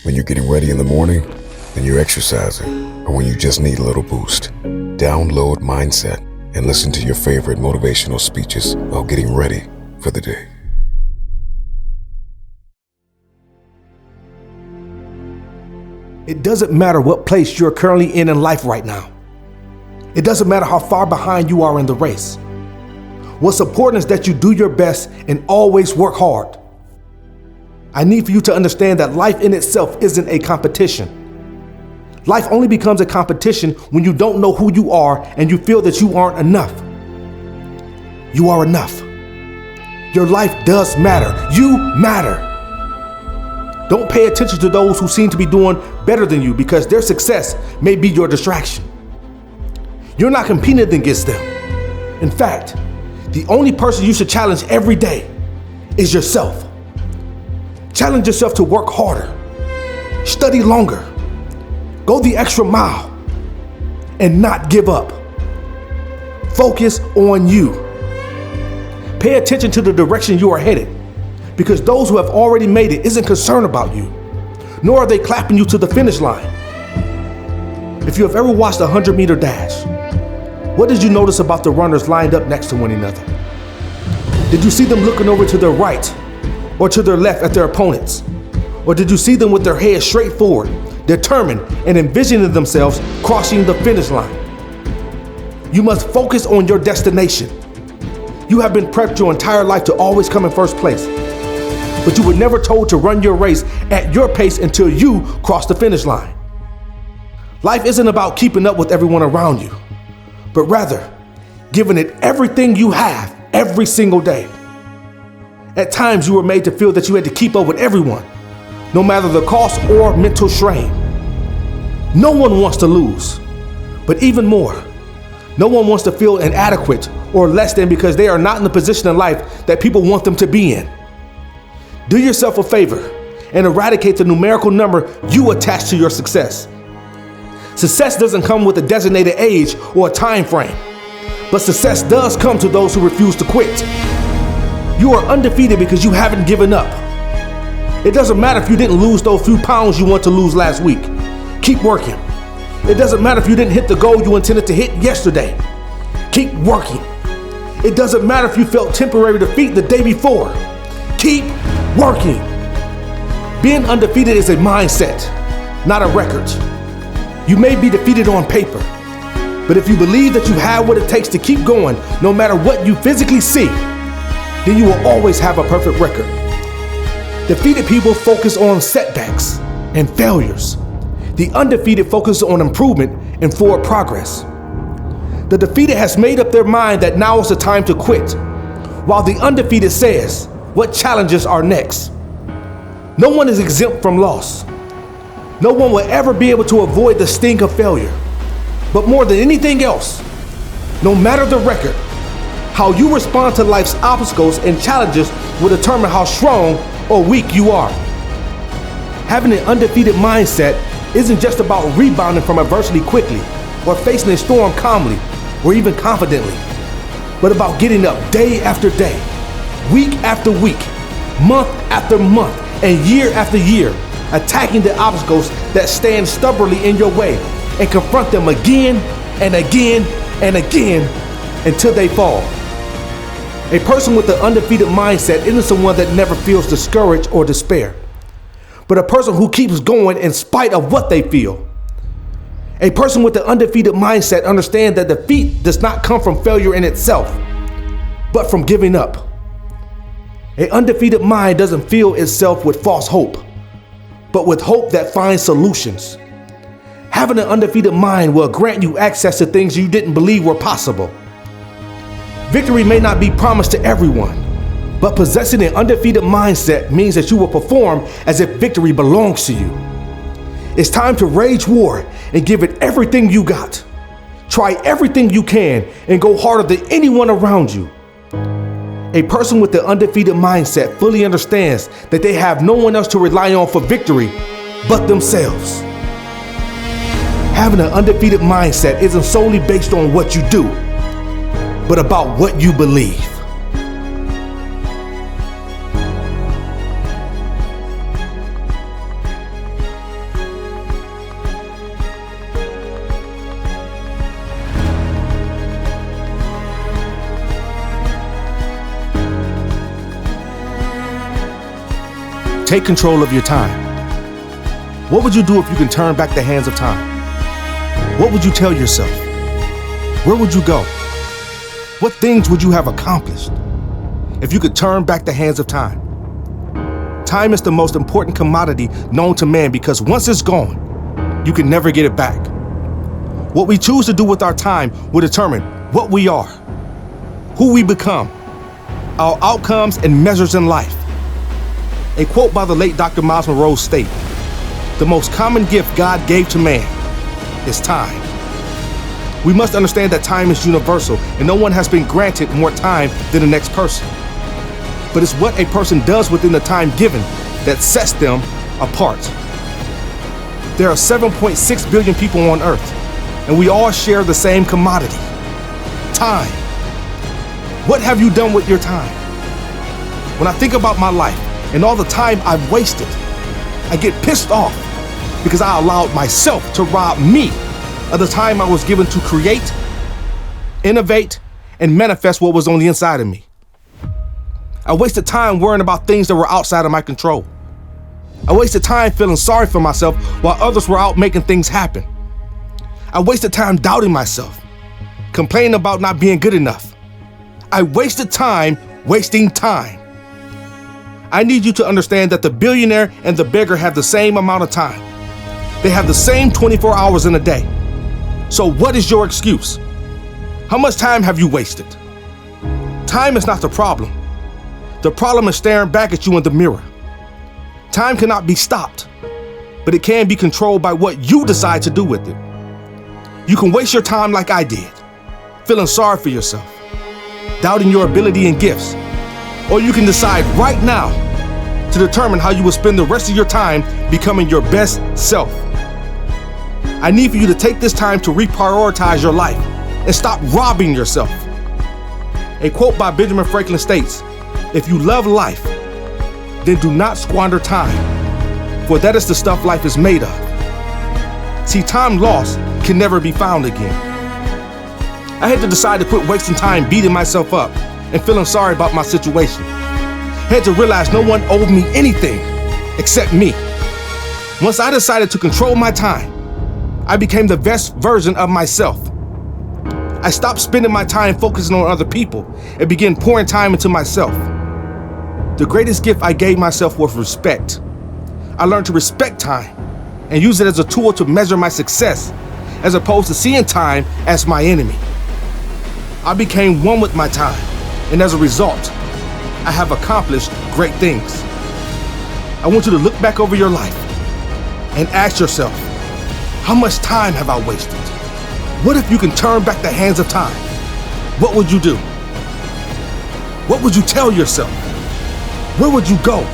When you're getting ready in the morning, when you're exercising, or when you just need a little boost. Download Mindset and listen to your favorite motivational speeches while getting ready for the day. It doesn't matter what place you're currently in life right now. It doesn't matter how far behind you are in the race. What's important is that you do your best and always work hard. I need for you to understand that life in itself isn't a competition. Life only becomes a competition when you don't know who you are and you feel that you aren't enough. You are enough. Your life does matter. You matter. Don't pay attention to those who seem to be doing better than you because their success may be your distraction. You're not competing against them. In fact, the only person you should challenge every day is yourself. Challenge yourself to work harder, study longer, go the extra mile, and not give up. Focus on you. Pay attention to the direction you are headed, because those who have already made it isn't concerned about you, nor are they clapping you to the finish line. If you have ever watched a 100-meter dash, what did you notice about the runners lined up next to one another? Did you see them looking over to their right or to their left at their opponents? Or did you see them with their heads straight forward, determined and envisioning themselves crossing the finish line? You must focus on your destination. You have been prepped your entire life to always come in first place, but you were never told to run your race at your pace until you cross the finish line. Life isn't about keeping up with everyone around you, but rather giving it everything you have every single day. At times you were made to feel that you had to keep up with everyone, no matter the cost or mental strain. No one wants to lose, but even more, no one wants to feel inadequate or less than because they are not in the position in life that people want them to be in. Do yourself a favor and eradicate the numerical number you attach to your success. Success doesn't come with a designated age or a time frame, but success does come to those who refuse to quit. You are undefeated because you haven't given up. It doesn't matter if you didn't lose those few pounds you want to lose last week. Keep working. It doesn't matter if you didn't hit the goal you intended to hit yesterday. Keep working. It doesn't matter if you felt temporary defeat the day before. Keep working. Being undefeated is a mindset, not a record. You may be defeated on paper, but if you believe that you have what it takes to keep going, no matter what you physically see, then you will always have a perfect record. Defeated people focus on setbacks and failures. The undefeated focus on improvement and forward progress. The defeated has made up their mind that now is the time to quit, while the undefeated says, what challenges are next? No one is exempt from loss. No one will ever be able to avoid the sting of failure. But more than anything else, no matter the record, how you respond to life's obstacles and challenges will determine how strong or weak you are. Having an undefeated mindset isn't just about rebounding from adversity quickly or facing a storm calmly or even confidently, but about getting up day after day, week after week, month after month, and year after year, attacking the obstacles that stand stubbornly in your way and confront them again and again and again until they fall. A person with an undefeated mindset isn't someone that never feels discouraged or despair, but a person who keeps going in spite of what they feel. A person with an undefeated mindset understands that defeat does not come from failure in itself, but from giving up. An undefeated mind doesn't fill itself with false hope, but with hope that finds solutions. Having an undefeated mind will grant you access to things you didn't believe were possible. Victory may not be promised to everyone, but possessing an undefeated mindset means that you will perform as if victory belongs to you. It's time to wage war and give it everything you got. Try everything you can and go harder than anyone around you. A person with the undefeated mindset fully understands that they have no one else to rely on for victory but themselves. Having an undefeated mindset isn't solely based on what you do, but about what you believe. take control of your time? What would you do if you can turn back the hands of time? What would you tell yourself? Where would you go? What things would you have accomplished if you could turn back the hands of time? Time is the most important commodity known to man because once it's gone, you can never get it back. What we choose to do with our time will determine what we are, who we become, our outcomes and measures in life. A quote by the late Dr. Miles Monroe states, "The most common gift God gave to man is time." We must understand that time is universal and no one has been granted more time than the next person. But it's what a person does within the time given that sets them apart. There are 7.6 billion people on earth, and we all share the same commodity, time. What have you done with your time? When I think about my life and all the time I've wasted, I get pissed off because I allowed myself to rob me of the time I was given to create, innovate, and manifest what was on the inside of me. I wasted time worrying about things that were outside of my control. I wasted time feeling sorry for myself while others were out making things happen. I wasted time doubting myself, complaining about not being good enough. I wasted time wasting time. I need you to understand that the billionaire and the beggar have the same amount of time. They have the same 24 hours in a day. So what is your excuse? How much time have you wasted? Time is not the problem. The problem is staring back at you in the mirror. Time cannot be stopped, but it can be controlled by what you decide to do with it. You can waste your time like I did, feeling sorry for yourself, doubting your ability and gifts, or you can decide right now to determine how you will spend the rest of your time becoming your best self. I need for you to take this time to reprioritize your life and stop robbing yourself. A quote by Benjamin Franklin states, "If you love life, then do not squander time, for that is the stuff life is made of." See, time lost can never be found again. I had to decide to quit wasting time beating myself up and feeling sorry about my situation. I had to realize no one owed me anything except me. Once I decided to control my time, I became the best version of myself. I stopped spending my time focusing on other people and began pouring time into myself. The greatest gift I gave myself was respect. I learned to respect time and use it as a tool to measure my success, as opposed to seeing time as my enemy. I became one with my time, and as a result, I have accomplished great things. I want you to look back over your life and ask yourself, how much time have I wasted? What if you can turn back the hands of time? What would you do? What would you tell yourself? Where would you go?